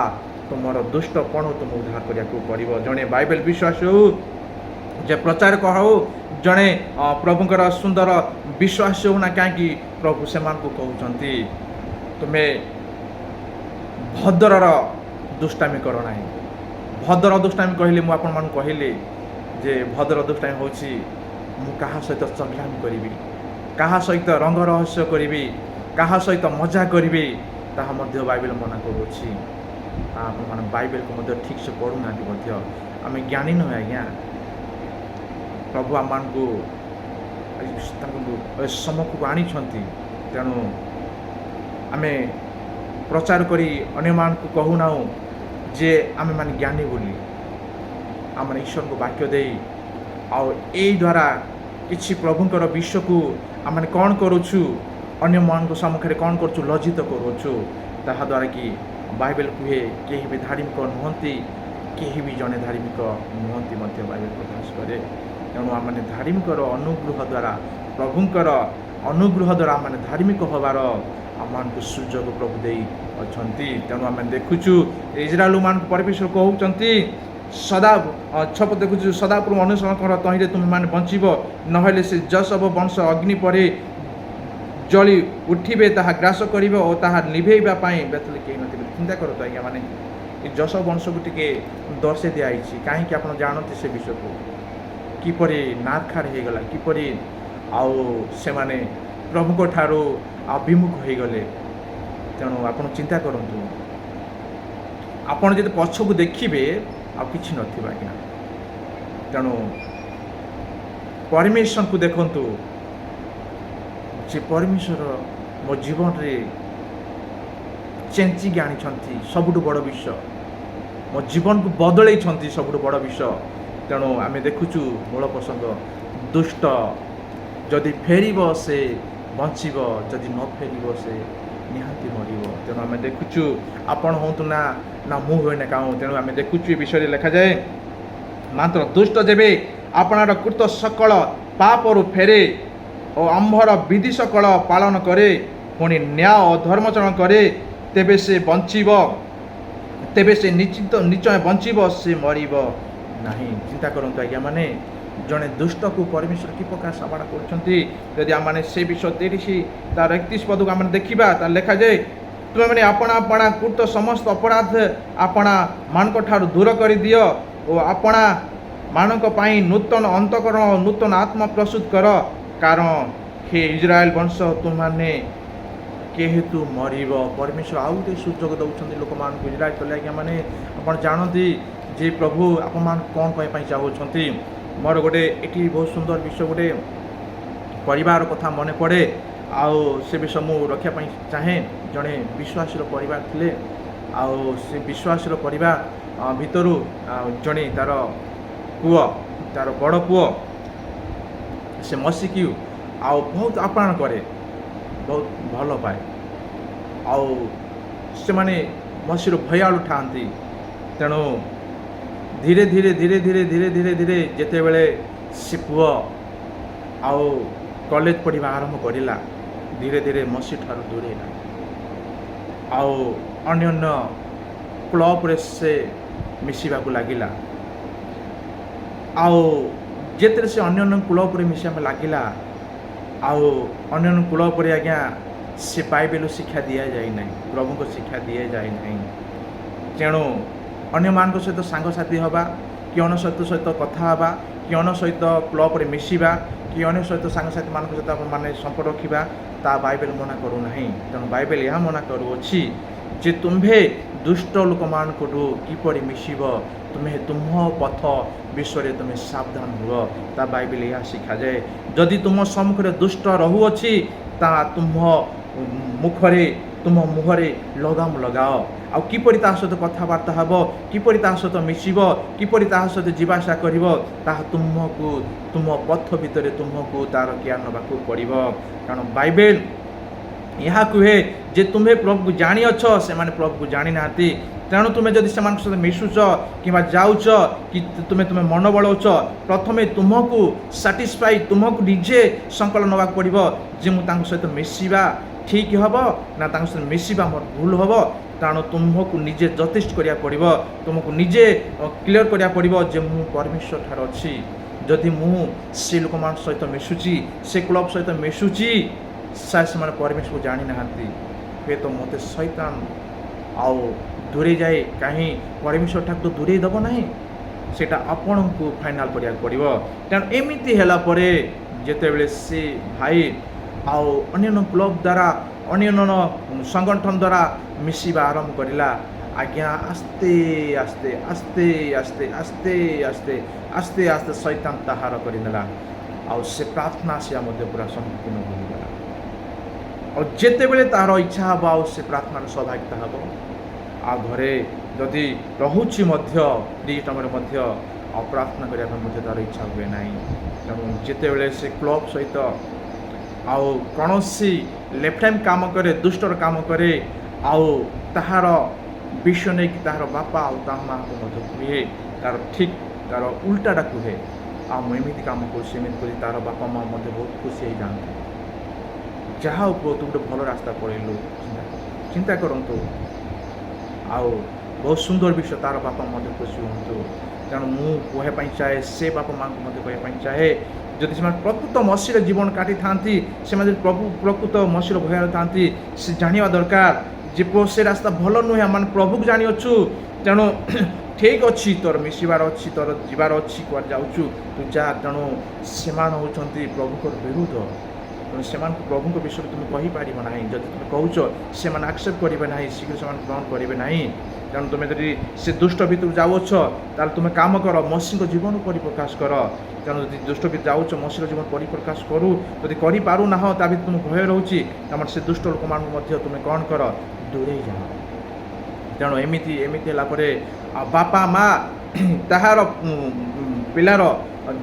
ତୁମର ଦୁଷ୍ଟପଣରୁ ତୁମେ ଉଦ୍ଧାର କରିବାକୁ ପଡ଼ିବ। ଜଣେ ବାଇବେଲ ବିଶ୍ୱାସୀ ହେଉ, ଯେ ପ୍ରଚାରକ ହେଉ, ଜଣେ ପ୍ରଭୁଙ୍କର ସୁନ୍ଦର ବିଶ୍ୱାସୀ ହେଉ ନା କାହିଁକି, ପ୍ରଭୁ ସେମାନଙ୍କୁ କହୁଛନ୍ତି ତୁମେ ଭଦ୍ରର ଦୁଷ୍ଟାମି କର ନାହିଁ। ଭଦ୍ର ଦୁଷ୍ଟାମି କହିଲେ ମୁଁ ଆପଣମାନଙ୍କୁ କହିଲି ଯେ ଭଦ୍ର ଦୁଷ୍ଟାମି ହେଉଛି ମୁଁ କାହା ସହିତ ଚଗଲାମି କରିବି, କାହା ସହିତ ରଙ୍ଗ ରହସ୍ୟ କରିବି, କାହା ସହିତ ମଜା କରିବି, ତାହା ମଧ୍ୟ ବାଇବେଲ ମନା କରୁଅଛି। ଆପଣମାନେ ବାଇବେଲକୁ ମଧ୍ୟ ଠିକ୍ସେ ପଢ଼ୁନାହାନ୍ତି, ମଧ୍ୟ ଆମେ ଜ୍ଞାନୀ ନୁହେଁ ଆଜ୍ଞା। ପ୍ରଭୁ ଆମମାନଙ୍କୁ ତାଙ୍କୁ ସମ୍ମୁଖକୁ ଆଣିଛନ୍ତି। ତେଣୁ ଆମେ ପ୍ରଚାର କରି ଅନ୍ୟମାନଙ୍କୁ କହୁନାହୁଁ ଯେ ଆମେମାନେ ଜ୍ଞାନୀ ବୋଲି। ଆମେ ଈଶ୍ୱରଙ୍କୁ ବାକ୍ୟ ଦେଇ ଆଉ ଏଇ ଦ୍ୱାରା କିଛି ପ୍ରଭୁଙ୍କର ବିଷୟକୁ ଆମେ କ'ଣ କରୁଛୁ, ଅନ୍ୟମାନଙ୍କ ସମ୍ମୁଖରେ କ'ଣ କରୁଛୁ, ଲଜ୍ଜିତ କରୁଅଛୁ। ତାହାଦ୍ୱାରା କି ବାଇବେଲ କୁହେ କେହି ବି ଧାର୍ମିକ ନୁହନ୍ତି, କେହି ବି ଜଣେ ଧାର୍ମିକ ନୁହନ୍ତି ମଧ୍ୟ ବାଇବେଲ ପ୍ରକାଶ କରେ। ତେଣୁ ଆମମାନେ ଧାର୍ମିକର ଅନୁଗ୍ରହ ଦ୍ୱାରା, ପ୍ରଭୁଙ୍କର ଅନୁଗ୍ରହ ଦ୍ୱାରା ଆମମାନେ ଧାର୍ମିକ ହେବାର ଆମମାନଙ୍କୁ ସୁଯୋଗ ପ୍ରଭୁ ଦେଇ ଅଛନ୍ତି। ତେଣୁ ଆମେ ଦେଖୁଛୁ ଇସ୍ରାଏଲମାନଙ୍କୁ ପରମେଶ୍ୱର କହୁଛନ୍ତି ଦେଖୁଛୁ ସଦାପ୍ରଭୁ ଅନୁସରଣ କର, ତହିଁରେ ତୁମେମାନେ ବଞ୍ଚିବ, ନହେଲେ ସେ ଯଶବ ବଂଶ ଅଗ୍ନି ପରେ ଜଳି ଉଠିବେ, ତାହା ଗ୍ରାସ କରିବ ଓ ତାହା ଲିଭେଇବା ପାଇଁ ବେତଲେ କେହି ନଥିବେ। ଚିନ୍ତା କରନ୍ତୁ ଆଜ୍ଞା, ମାନେ ଏ ଯଶବ ବଂଶକୁ ଟିକେ ଦର୍ଶାଇ ଦିଆଯାଇଛି। କାହିଁକି ଆପଣ ଜାଣନ୍ତି ସେ ବିଷୟକୁ, କିପରି ନାରଖାର ହେଇଗଲା, କିପରି ଆଉ ସେମାନେ ପ୍ରଭୁଙ୍କ ଠାରୁ ବିମୁଖ ହୋଇଗଲେ। ତେଣୁ ଆପଣ ଚିନ୍ତା କରନ୍ତୁ, ଆପଣ ଯଦି ପଛକୁ ଦେଖିବେ ଆଉ କିଛି ନଥିବ ଆଜ୍ଞା। ତେଣୁ ପରମେଶ୍ୱରଙ୍କୁ ଦେଖନ୍ତୁ, ଯେ ପରମେଶ୍ୱର ମୋ ଜୀବନରେ ଚେଞ୍ଚିକି ଆଣିଛନ୍ତି, ସବୁଠୁ ବଡ଼ ବିଷୟ ମୋ ଜୀବନକୁ ବଦଳେଇଛନ୍ତି, ସବୁଠୁ ବଡ଼ ବିଷୟ। ତେଣୁ ଆମେ ଦେଖୁଛୁ ମୂଳ ପ୍ରସଙ୍ଗ, ଦୁଷ୍ଟ ଯଦି ଫେରିବ ସେ ବଞ୍ଚିବ, ଯଦି ନ ଫେରିବ ସେ ନିହାତି ମରିବ। ତେଣୁ ଆମେ ଦେଖୁଛୁ ଆପଣ ହୁଅନ୍ତୁ ନା ମୁଁ ହୁଏ ନା କାହୁଁ। ତେଣୁ ଆମେ ଦେଖୁଛୁ ଏ ବିଷୟରେ ଲେଖାଯାଏ, ମାତ୍ର ଦୁଷ୍ଟ ଯେବେ ଆପଣର କୃତ ସକଳ ପାପରୁ ଫେରେ ଓ ଆମ୍ଭର ବିଧି ସକଳ ପାଳନ କରେ, ପୁଣି ନ୍ୟାୟ ଓ ଧର୍ମଚରଣ କରେ, ତେବେ ସେ ବଞ୍ଚିବ, ତେବେ ସେ ନିଶ୍ଚୟ ବଞ୍ଚିବ, ସେ ମରିବ ନାହିଁ। ଚିନ୍ତା କରନ୍ତୁ ଆଜ୍ଞା, ମାନେ ଜଣେ ଦୁଷ୍ଟକୁ ପରମେଶ୍ୱର କି ପ୍ରକାର ସାବାଡ଼ କରୁଛନ୍ତି। ଯଦି ଆମମାନେ ସେ ବିଷୟ 33 ତାର 31 ପଦକୁ ଆମେ ଦେଖିବା, ତାହା ଲେଖାଯାଏ ତୁମେମାନେ ଆପଣା କୃତ ସମସ୍ତ ଅପରାଧ ଆପଣା ମାନଙ୍କ ଠାରୁ ଦୂର କରିଦିଅ ଓ ଆପଣା ମାନଙ୍କ ପାଇଁ ନୂତନ ଅନ୍ତଃକରଣ ଓ ନୂତନ ଆତ୍ମା ପ୍ରସ୍ତୁତ କର, କାରଣ ହେ ଇସ୍ରାଏଲ ବଂଶ ତୁମମାନେ କେହେତୁ ମରିବ। ପରମେଶ୍ୱର ଆଉ ଗୋଟେ ସୁଯୋଗ ଦେଉଛନ୍ତି ଲୋକମାନଙ୍କୁ। ଇସ୍ରାଏଲ କଲେ ଆଜ୍ଞା, ମାନେ ଆପଣ ଜାଣନ୍ତି ଯେ ପ୍ରଭୁ ଆପଣମାନଙ୍କୁ କ'ଣ କହିବା ପାଇଁ ଚାହୁଁଛନ୍ତି। ମୋର ଗୋଟେ ଏଠି ବହୁତ ସୁନ୍ଦର ବିଷୟ, ଗୋଟେ ପରିବାର କଥା ମନେ ପଡ଼େ, ଆଉ ସେ ବିଷୟ ମୁଁ ରଖିବା ପାଇଁ ଚାହେଁ। ଜଣେ ବିଶ୍ୱାସୀର ପରିବାର ଥିଲେ, ଆଉ ସେ ବିଶ୍ୱାସୀର ପରିବାର ଭିତରୁ ଜଣେ ତାର ପୁଅ, ତାର ବଡ଼ ପୁଅ, ସେ ମସିକି ଆଉ ବହୁତ ଆପଣାର କରେ, ବହୁତ ଭଲ ପାଏ ଆଉ ସେମାନେ ମସିର ଭୟାଳୁ ଥାଆନ୍ତି। ତେଣୁ ଧୀରେ ଧୀରେ ଧୀରେ ଧୀରେ ଧୀରେ ଧୀରେ ଧୀରେ ଯେତେବେଳେ ସେ ପୁଅ ଆଉ କଲେଜ ପଢ଼ିବା ଆରମ୍ଭ କରିଲା, ଧୀରେ ଧୀରେ ମସି ଠାରୁ ଦୂରେଇଲା ଆଉ ଅନ୍ୟାନ୍ୟ କ୍ଲବରେ ସେ ମିଶିବାକୁ ଲାଗିଲା। ଆଉ ଯେତେବେଳେ ସେ ଅନ୍ୟାନ୍ୟ କ୍ଲବରେ ମିଶିବାକୁ ଲାଗିଲା ଆଉ ଅନ୍ୟାନ୍ୟ କ୍ଲବରେ ଆଜ୍ଞା ସେ ବାଇବେଲ ଶିକ୍ଷା ଦିଆଯାଇ ନାହିଁ, ପ୍ରଭୁଙ୍କ ଶିକ୍ଷା ଦିଆଯାଇ ନାହିଁ। ତେଣୁ ଅନ୍ୟମାନଙ୍କ ସହିତ ସାଙ୍ଗସାଥି ହେବା କି ଅନ୍ୟ ସହିତ କଥା ହେବା କି ଅନ୍ୟ ସହିତ କ୍ଲବରେ ମିଶିବା କି ଅନ୍ୟ ସହିତ ସାଙ୍ଗସାଥିମାନଙ୍କ ସହିତ ଆପଣମାନେ ସମ୍ପର୍କ ରଖିବା ତା ବାଇବେଲ ମନା କରୁନାହିଁ। ତେଣୁ ବାଇବେଲ ଏହା ମନା କରୁଅଛି ଯେ ତୁମ୍ଭେ ଦୁଷ୍ଟ ଲୋକମାନଙ୍କଠୁ କିପରି ମିଶିବ, ତୁମେ ତୁମ ପଥ ବିଷୟରେ ତୁମେ ସାବଧାନ ହୁଅ। ତା ବାଇବେଲ ଏହା ଶିଖାଯାଏ ଯଦି ତୁମ ସମ୍ମୁଖରେ ଦୁଷ୍ଟ ରହୁଅଛି ତା ତୁମ ମୁହଁରେ ଲଗାମ ଲଗାଅ। ଆଉ କିପରି ତା ସହିତ କଥାବାର୍ତ୍ତା ହେବ, କିପରି ତା ସହିତ ମିଶିବ, କିପରି ତା ସହିତ ଯିବା ଆସିବା କରିବ, ତାହା ତୁମକୁ ତୁମ ପଥ ଭିତରେ ତୁମକୁ ତାର ଜ୍ଞାନ ନେବାକୁ ପଡ଼ିବ। କାରଣ ବାଇବେଲ ଏହା କୁହେ ଯେ ତୁମେ ପ୍ରଭୁକୁ ଜାଣିଅଛ, ସେମାନେ ପ୍ରଭୁକୁ ଜାଣିନାହାନ୍ତି। ତେଣୁ ତୁମେ ଯଦି ସେମାନଙ୍କ ସହିତ ମିଶୁଛ କିମ୍ବା ଯାଉଛ କି ତୁମେ ମନ ବଳାଉଛ, ପ୍ରଥମେ ତୁମକୁ ସାଟିସ୍ଫାଇ ତୁମକୁ ନିଜେ ସଂକଳନ ନେବାକୁ ପଡ଼ିବ ଯେ ମୁଁ ତାଙ୍କ ସହିତ ମିଶିବା ଠିକ୍ ହେବ ନା ତାଙ୍କ ସହିତ ମିଶିବା ମୋର ଭୁଲ ହେବ। ତେଣୁ ତୁମକୁ ନିଜେ ଯଥେଷ୍ଟ କରିବାକୁ ପଡ଼ିବ, ତୁମକୁ ନିଜେ କ୍ଲିୟର କରିବାକୁ ପଡ଼ିବ ଯେ ମୁଁ ପରମେଶ୍ୱର ଠାରୁ ଅଛି। ଯଦି ମୁଁ ସେ ଲୋକମାନଙ୍କ ସହିତ ମିଶୁଛି, ସେ କ୍ଲବ ସହିତ ମିଶୁଛି, ସେମାନେ ପରମେଶ୍ୱରକୁ ଜାଣିନାହାନ୍ତି, ହୁଏତ ମୋତେ ଶୈତାନ ଆଉ ଦୂରେଇ ଯାଏ କାହିଁ ପରମେଶ୍ୱର ଠାରୁ ତ ଦୂରେଇ ଦେବ ନାହିଁ, ସେଇଟା ଆପଣଙ୍କୁ ଫାଇନାଲ କରିବାକୁ ପଡ଼ିବ। ତେଣୁ ଏମିତି ହେଲା ପରେ ଯେତେବେଳେ ସେ ଭାଇ ଆଉ ଅନ୍ୟାନ୍ୟ କ୍ଲବ ଦ୍ୱାରା ଅନ୍ୟାନ୍ୟ ସଂଗଠନ ଦ୍ୱାରା ମିଶିବା ଆରମ୍ଭ କରିଲା, ଆଜ୍ଞା ଆସ୍ତେ ଆସ୍ତେ ଆସ୍ତେ ଆସ୍ତେ ଆସ୍ତେ ଆସ୍ତେ ଆସ୍ତେ ଆସ୍ତେ ଶୈତାନ ତାହାର କରିନେଲା ଆଉ ସେ ପ୍ରାର୍ଥନା ଆସିବା ମଧ୍ୟ ପୁରା ସମ୍ପୂର୍ଣ୍ଣ ଭୁଲିଗଲା। ଆଉ ଯେତେବେଳେ ତାହାର ଇଚ୍ଛା ହେବ ଆଉ ସେ ପ୍ରାର୍ଥନାର ସୌଭାଗ୍ୟତା ହେବ, ଆଉ ଘରେ ଯଦି ରହୁଛି ମଧ୍ୟ ଫ୍ରି ସମୟରେ ମଧ୍ୟ ଆଉ ପ୍ରାର୍ଥନା କରିବା ପାଇଁ ମଧ୍ୟ ତାର ଇଚ୍ଛା ହୁଏ ନାହିଁ। ତେଣୁ ଯେତେବେଳେ ସେ କ୍ଲବ ସହିତ ଆଉ କୌଣସି ଲେଫ୍ଟ କାମ କରେ, ଦୁଷ୍ଟର କାମ କରେ, ଆଉ ତାହାର ବିଷୟ ନେଇକି ତାହାର ବାପା ଆଉ ତା ମାଆଙ୍କୁ ମଧ୍ୟ କୁହେ, ତାର ଠିକ୍ ତାର ଉଲ୍ଟାଟା କୁହେ, ଆଉ ମୁଁ ଏମିତି କାମ କରୁଛି ଏମିତି କରି, ତାର ବାପା ମା ମଧ୍ୟ ବହୁତ ଖୁସି ହେଇଯାଆନ୍ତି। ଯାହା ପୁଅ ତୁ ଗୋଟେ ଭଲ ରାସ୍ତା ପଳେଇଲୁ, ଚିନ୍ତା କରନ୍ତୁ, ଆଉ ବହୁତ ସୁନ୍ଦର ବିଷୟ, ତାର ବାପା ମଧ୍ୟ ଖୁସି ହୁଅନ୍ତୁ। ତେଣୁ ମୁଁ କହିବା ପାଇଁ ଚାହେଁ, ସେ ବାପା ମାଆଙ୍କୁ ମଧ୍ୟ କହିବା ପାଇଁ ଚାହେଁ, ଯଦି ସେମାନେ ପ୍ରକୃତ ମସିର ଜୀବନ କାଟିଥାନ୍ତି, ସେମାନେ ଯଦି ପ୍ରକୃତ ମସିର ଭୟରେ ଥାନ୍ତି, ସେ ଜାଣିବା ଦରକାର ଯେ ପୁଅ ସେ ରାସ୍ତା ଭଲ ନୁହେଁ, ଆମେ ପ୍ରଭୁକୁ ଜାଣିଅଛୁ। ତେଣୁ ଠିକ୍ ଅଛି, ତୋର ମିଶିବାର ଅଛି, ତୋର ଯିବାର ଅଛି, କୁଆଡ଼େ ଯାଉଛୁ ତୁ ଯା। ତେଣୁ ସେମାନେ ହେଉଛନ୍ତି ପ୍ରଭୁଙ୍କର ବିରୁଦ୍ଧ। ତେଣୁ ସେମାନଙ୍କୁ ପ୍ରଭୁଙ୍କ ବିଷୟରେ ତୁମେ କହିପାରିବ ନାହିଁ। ଯଦି ତୁମେ କହୁଛ ସେମାନେ ଆକ୍ସେପ୍ଟ କରିବେ ନାହିଁ, ଶୀଘ୍ର ସେମାନେ ଗ୍ରହଣ କରିବେ ନାହିଁ। ତେଣୁ ତୁମେ ଯଦି ସେ ଦୁଷ୍ଟ ଭିତରକୁ ଯାଉଛ ତାହେଲେ ତୁମେ କାମ କର, ମସିଙ୍କ ଜୀବନ ପରିପ୍ରକାଶ କର। ତେଣୁ ଯଦି ଦୁଷ୍ଟ ଭିତରେ ଯାଉଛ, ମସିର ଜୀବନ ପରିପ୍ରକାଶ କରୁ। ଯଦି କରିପାରୁନାହ ତା ଭିତରେ ତୁମକୁ ଭୟ ରହୁଛି, ତାମାନେ ସେ ଦୁଷ୍ଟ ଲୋକମାନଙ୍କୁ ମଧ୍ୟ ତୁମେ କ'ଣ କର, ଦୂରେଇ ଯାଅ। ତେଣୁ ଏମିତି ହେଲା ପରେ ବାପା ମା ତାହାର ପିଲାର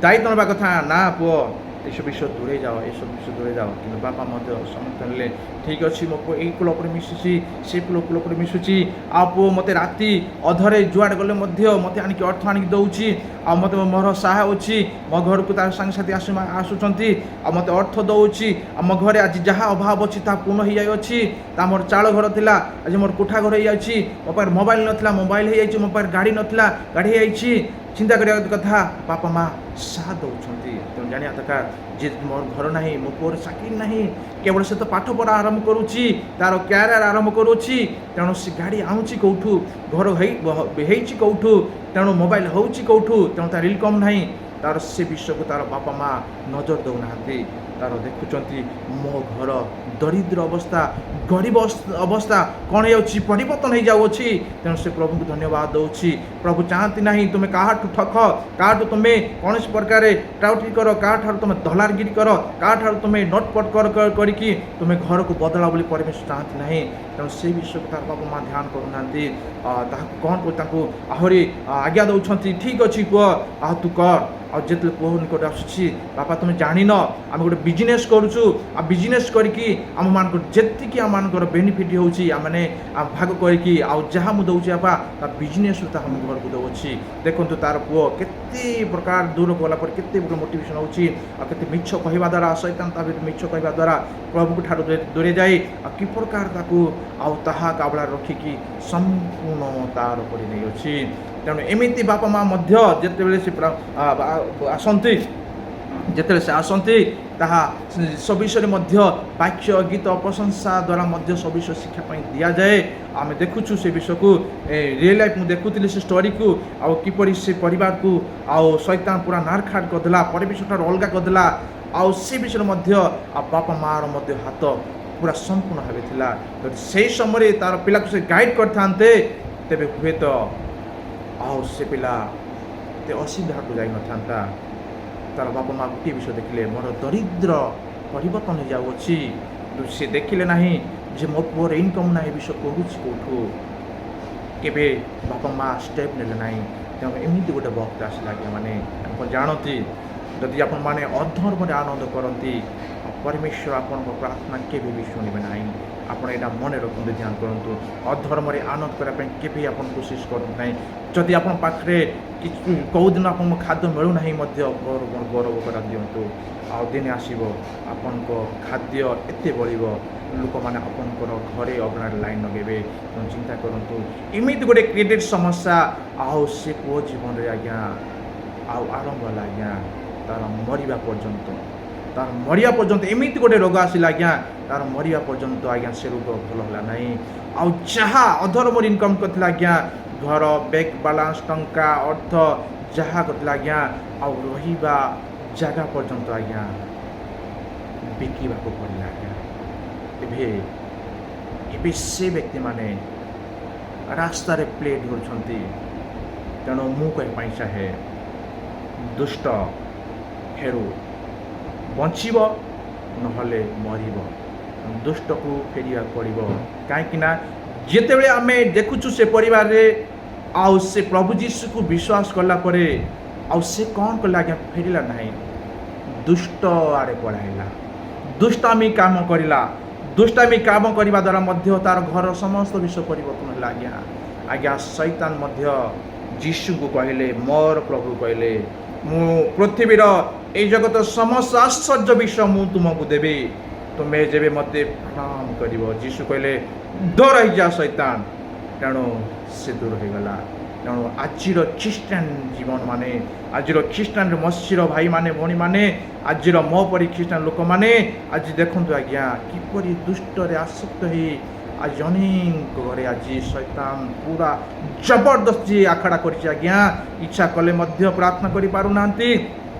ଦାୟିତ୍ୱ ନେବା କଥା, ନା ପୁଅ ଏସବୁ ବିଷୟ ଦୂରେଇ ଯାଅ, ଏସବୁ ବିଷୟ ଦୂରେଇ ଯାଅ। କିନ୍ତୁ ବାପା ମଧ୍ୟ ସମର୍ଥନ ହେଲେ, ଠିକ୍ ଅଛି ମୋ ପୁଅ ଏଇ କ୍ଲବରେ ମିଶୁଛି, ସେ କ୍ଲବରେ ମିଶୁଛି, ଆଉ ପୁଅ ମୋତେ ରାତି ଅଧରେ ଯୁଆଡ଼େ ଗଲେ ମଧ୍ୟ ମୋତେ ଆଣିକି ଅର୍ଥ ଆଣିକି ଦେଉଛି, ଆଉ ମୋତେ ମୋର ସାହା ଅଛି, ମୋ ଘରକୁ ତାର ସାଙ୍ଗସାଥି ଆସୁଛନ୍ତି, ଆଉ ମୋତେ ଅର୍ଥ ଦେଉଛି, ଆଉ ମୋ ଘରେ ଆଜି ଯାହା ଅଭାବ ଅଛି ତାହା ପୂର୍ଣ୍ଣ ହେଇଯାଉଛି। ତା ମୋର ଚାଳ ଘର ଥିଲା, ଆଜି ମୋର କୋଠା ଘର ହେଇଯାଉଛି, ମୋ ପାଖରେ ମୋବାଇଲ ନଥିଲା, ମୋବାଇଲ ହେଇଯାଇଛି, ମୋ ପାଖରେ ଗାଡ଼ି ନଥିଲା, ଗାଡ଼ି ହେଇଯାଇଛି। ଚିନ୍ତା କରିବା କଥା, ବାପା ମା ସାହା ଦେଉଛନ୍ତି। ତେଣୁ ଜାଣିବା ଦରକାର ଯେ ମୋର ଘର ନାହିଁ, ମୋ ପୁଅର ଚାକିରି ନାହିଁ, କେବଳ ସେ ତ ପାଠ ପଢ଼ା ଆରମ୍ଭ କରୁଛି, ତାର କ୍ୟାରିୟର ଆରମ୍ଭ କରୁଛି। ତେଣୁ ସେ ଗାଡ଼ି ଆଣୁଛି କେଉଁଠୁ, ଘର ହେଇଛି କେଉଁଠୁ, ତେଣୁ ମୋବାଇଲ ହେଉଛି କେଉଁଠୁ, ତେଣୁ ତାର ଇନକମ୍ ନାହିଁ। ତାର ସେ ବିଷୟକୁ ତାର ବାପା ମା ନଜର ଦେଉନାହାନ୍ତି। ତାର ଦେଖୁଛନ୍ତି ମୋ ଘର ଦରିଦ୍ର ଅବସ୍ଥା, ଗରିବ ଅବସ୍ଥା କ'ଣ ହେଇଯାଉଛି, ପରିବର୍ତ୍ତନ ହେଇଯାଉଅଛି। ତେଣୁ ସେ ପ୍ରଭୁଙ୍କୁ ଧନ୍ୟବାଦ ଦେଉଛି। ପ୍ରଭୁ ଚାହାନ୍ତି ନାହିଁ ତୁମେ କାହାଠୁ ଠକ, କାହାଠୁ ତୁମେ କୌଣସି ପ୍ରକାର ଟାଉଟରି କର, କାହାଠାରୁ ତୁମେ ଦଲାରଗିରି କର, କାହାଠାରୁ ତୁମେ ନୋଟପଟ କରିକି ତୁମେ ଘରକୁ ବଦଳାଅ ବୋଲି ପରମେଶ୍ୱର ଚାହାନ୍ତି ନାହିଁ। ତେଣୁ ସେ ବିଷୟକୁ ତାର ବାପା ମା ଧ୍ୟାନ କରୁନାହାନ୍ତି। ତାହାକୁ କ'ଣ କରୁ ତାଙ୍କୁ ଆହୁରି ଆଜ୍ଞା ଦେଉଛନ୍ତି, ଠିକ୍ ଅଛି ପୁଅ ତୁ କର। ଆଉ ଯେତେବେଳେ ପୁଅ ନିକଟରେ ଆସୁଛି, ବାପା ତୁମେ ଜାଣିନ ଆମେ ଗୋଟେ ବିଜନେସ୍ କରୁଛୁ, ଆଉ ବିଜନେସ୍ କରିକି ଆମମାନଙ୍କର ଯେତିକି ଆମମାନଙ୍କର ବେନିଫିଟ୍ ହେଉଛି ଆମମାନେ ଭାଗ କରିକି ଆଉ ଯାହା ମୁଁ ଦେଉଛି ବାପା ତା ବିଜନେସ୍ରୁ ତାହା ମୁଁ ଘରକୁ ଦେଉଛି। ଦେଖନ୍ତୁ ତାର ପୁଅ କେତେ ପ୍ରକାର ଦୂର ଗଲା ପରେ କେତେ ବଡ଼ ମୋଟିଭେସନ୍ ହେଉଛି, ଆଉ କେତେ ମିଛ କହିବା ଦ୍ୱାରା ଶୈତାନ ତା ଭିତରେ ମିଛ କହିବା ଦ୍ୱାରା ପ୍ରଭୁଙ୍କ ଠାରୁ ଦୂରେଇ ଯାଇ ଆଉ କି ପ୍ରକାର ତାକୁ ଆଉ ତାହା କାବଳାରେ ରଖିକି ସମ୍ପୂର୍ଣ୍ଣ ତାର କରି ନେଇଅଛି। ତେଣୁ ଏମିତି ବାପା ମା ମଧ୍ୟ ଯେତେବେଳେ ସେ ଆସନ୍ତି, ଯେତେବେଳେ ସେ ଆସନ୍ତି ତାହା ସବିଷୟରେ ମଧ୍ୟ ବାକ୍ୟ ଗୀତ ପ୍ରଶଂସା ଦ୍ୱାରା ମଧ୍ୟ ସବିଷୟ ଶିକ୍ଷା ପାଇଁ ଦିଆଯାଏ। ଆମେ ଦେଖୁଛୁ ସେ ବିଷୟକୁ ରିଏଲ୍ ଲାଇଫ୍ ମୁଁ ଦେଖୁଥିଲି ସେ ଷ୍ଟୋରିକୁ, ଆଉ କିପରି ସେ ପରିବାରକୁ ଆଉ ଶୈତାନ ପୁରା ନାରଖାଟ କରିଦେଲା, ପରିବେଶ ଠାରୁ ଅଲଗା କରିଦେଲା। ଆଉ ସେ ବିଷୟରେ ମଧ୍ୟ ବାପା ମାଆର ମଧ୍ୟ ହାତ ପୁରା ସମ୍ପୂର୍ଣ୍ଣ ଭାବେ ଥିଲା। ଯଦି ସେଇ ସମୟରେ ତାର ପିଲାକୁ ସେ ଗାଇଡ଼ କରିଥାନ୍ତେ ତେବେ ହୁଏତ ଆଉ ସେ ପିଲା ଏତେ ଅସୁବିଧାକୁ ଯାଇନଥାନ୍ତା। ତାର ବାପା ମା ଗୋଟିଏ ବିଷୟ ଦେଖିଲେ, ମୋର ଦରିଦ୍ର ପରିବର୍ତ୍ତନ ହେଇଯାଉଅଛି, ସେ ଦେଖିଲେ ନାହିଁ ଯେ ମୋ ପୁଅର ଇନକମ୍ ନାହିଁ, ଏ ବିଷୟ କହୁଛି କେଉଁଠୁ। କେବେ ବାପା ମା ଷ୍ଟେପ୍ ନେଲେ ନାହିଁ। ତେଣୁ ଏମିତି ଗୋଟେ ବକ୍ତ ଆସିଲା ଆଜ୍ଞା, ମାନେ ଆପଣ ଜାଣନ୍ତି ଯଦି ଆପଣମାନେ ଅଧର୍ମରେ ଆନନ୍ଦ କରନ୍ତି ପରମେଶ୍ୱର ଆପଣଙ୍କ ପ୍ରାର୍ଥନା କେବେ ବି ଶୁଣିବେ ନାହିଁ। ଆପଣ ଏଇଟା ମନେ ରଖନ୍ତୁ, ଧ୍ୟାନ କରନ୍ତୁ। ଅଧର୍ମରେ ଆନନ୍ଦ କରିବା ପାଇଁ କେବେ ଆପଣ କୋସିସ କରନ୍ତୁ ନାହିଁ। ଯଦି ଆପଣଙ୍କ ପାଖରେ କିଛି କେଉଁଦିନ ଆପଣଙ୍କ ଖାଦ୍ୟ ମିଳୁନାହିଁ ମଧ୍ୟ ଗୌରବ କରା ଦିଅନ୍ତୁ। ଆଉ ଦିନେ ଆସିବ ଆପଣଙ୍କ ଖାଦ୍ୟ ଏତେ ବଢ଼ିବ, ଲୋକମାନେ ଆପଣଙ୍କର ଘରେ ଅଗଣାରେ ଲାଇନ୍ ଲଗାଇବେ। ତେଣୁ ଚିନ୍ତା କରନ୍ତୁ, ଏମିତି ଗୋଟେ କ୍ରିଏଟେଡ୍ ସମସ୍ୟା ଆଉ ସେ ପୁଅ ଜୀବନରେ ଆଜ୍ଞା ଆଉ ଆରମ୍ଭ ହେଲା ଆଜ୍ଞା ତାର ମରିବା ପର୍ଯ୍ୟନ୍ତ। ତାର ମରିବା ପର୍ଯ୍ୟନ୍ତ ଏମିତି ଗୋଟେ ରୋଗ ଆସିଲା ଆଜ୍ଞା, ତାର ମରିବା ପର୍ଯ୍ୟନ୍ତ ଆଜ୍ଞା ସେ ରୋଗ ଭଲ ହେଲା ନାହିଁ। ଆଉ ଯାହା ଅଧର୍ମରେ ଇନକମ୍ କରିଥିଲା ଆଜ୍ଞା, ଘର ବ୍ୟାଙ୍କ ବାଲାନ୍ସ ଟଙ୍କା ଅର୍ଥ ଯାହା କରିଥିଲା ଆଜ୍ଞା, ଆଉ ରହିବା ଜାଗା ପର୍ଯ୍ୟନ୍ତ ଆଜ୍ଞା ବିକିବାକୁ ପଡ଼ିଲା ଆଜ୍ଞା। ଏବେ ସେ ବ୍ୟକ୍ତିମାନେ ରାସ୍ତାରେ ପ୍ଲେଟ୍ ଧରୁଛନ୍ତି। ତେଣୁ ମୁଁ କହିବା ପାଇଁ ଚାହେଁ, ଦୁଷ୍ଟ ହେରୁ ବଞ୍ଚିବ ନହେଲେ ମରିବ। ଦୁଷ୍ଟକୁ ଫେରିବାକୁ ପଡ଼ିବ। କାହିଁକି ନା ଯେତେବେଳେ ଆମେ ଦେଖୁଛୁ ସେ ପରିବାରରେ ଆଉ ସେ ପ୍ରଭୁ ଯୀଶୁକୁ ବିଶ୍ୱାସ କଲା ପରେ ଆଉ ସେ କ'ଣ କଲା ଆଜ୍ଞା, ଫେରିଲା ନାହିଁ, ଦୁଷ୍ଟ ଆଡ଼େ ପଳାଇଲା, ଦୁଷ୍ଟାମି କାମ କରିଲା। ଦୁଷ୍ଟାମି କାମ କରିବା ଦ୍ୱାରା ମଧ୍ୟ ତାର ଘର ସମସ୍ତ ବିଷୟ ପରିବର୍ତ୍ତନ ହେଲା ଆଜ୍ଞା। ଶୈତାନ ମଧ୍ୟ ଯୀଶୁଙ୍କୁ କହିଲେ, ମୋର ପ୍ରଭୁ କହିଲେ, ମୁଁ ପୃଥିବୀର এই জগତ ସମସ୍ତ ଆଶ୍ଚର୍ଯ୍ୟ ବିଷୟ ମୁଁ ତୁମକୁ ଦେବି, ତୁମେ ଯେବେ ମୋତେ ପ୍ରଣାମ କରିବ। ଯୀଶୁ କହିଲେ, ଦୂର ହେଇଯା ଶୈତାନ। ତେଣୁ ସେ ଦୂର ହେଇଗଲା। ତେଣୁ ଆଜିର ଖ୍ରୀଷ୍ଟିଆନ ଜୀବନ ମାନେ, ଆଜିର ଖ୍ରୀଷ୍ଟିଆନ ମସିର ଭାଇମାନେ ଭଉଣୀମାନେ, ଆଜିର ମୋ ପରି ଖ୍ରୀଷ୍ଟିଆନ ଲୋକମାନେ ଆଜି ଦେଖନ୍ତୁ ଆଜ୍ଞା କିପରି ଦୁଷ୍ଟରେ ଆସକ୍ତ ହେଇ ଆଜି ଅନେକ ଘରେ ଆଜି ଶୈତାନ ପୁରା ଜବରଦସ୍ତି ଆଖଡ଼ା କରିଛି ଆଜ୍ଞା। ଇଚ୍ଛା କଲେ ମଧ୍ୟ ପ୍ରାର୍ଥନା କରିପାରୁନାହାନ୍ତି,